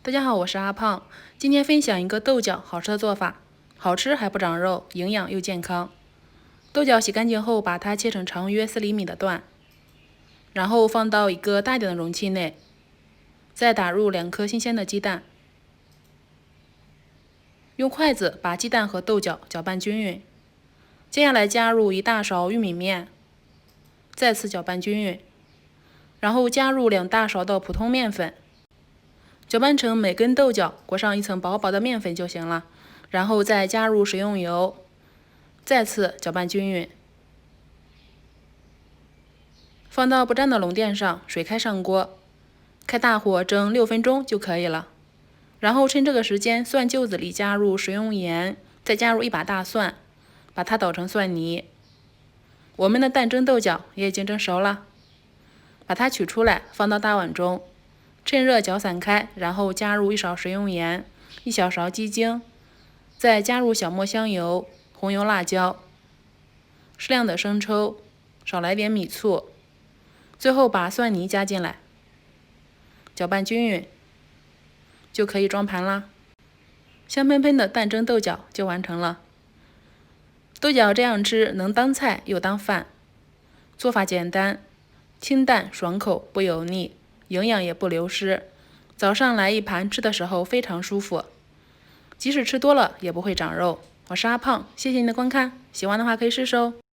大家好，我是阿胖，今天分享一个豆角好吃的做法，好吃还不长肉，营养又健康。豆角洗干净后，把它切成长约4厘米的段，然后放到一个大点的容器内，再打入2颗新鲜的鸡蛋，用筷子把鸡蛋和豆角搅拌均匀。接下来加入1大勺玉米面，再次搅拌均匀，然后加入2大勺的普通面粉。搅拌成每根豆角裹上一层薄薄的面粉就行了，然后再加入食用油，再次搅拌均匀。放到不粘的笼垫上，水开上锅，开大火蒸6分钟就可以了。然后趁这个时间，蒜臼子里加入食用盐，再加入1把大蒜，把它捣成蒜泥。我们的蛋蒸豆角也已经蒸熟了，把它取出来，放到大碗中。趁热搅散开，然后加入1勺食用盐，1小勺鸡精，再加入小磨香油、红油、辣椒，适量的生抽，少来点米醋，最后把蒜泥加进来，搅拌均匀，就可以装盘啦。香喷喷的蛋蒸豆角就完成了。豆角这样吃能当菜又当饭，做法简单，清淡爽口，不油腻。营养也不流失，早上来一盘，吃的时候非常舒服，即使吃多了也不会长肉。我是阿胖，谢谢您的观看，喜欢的话可以试试哦。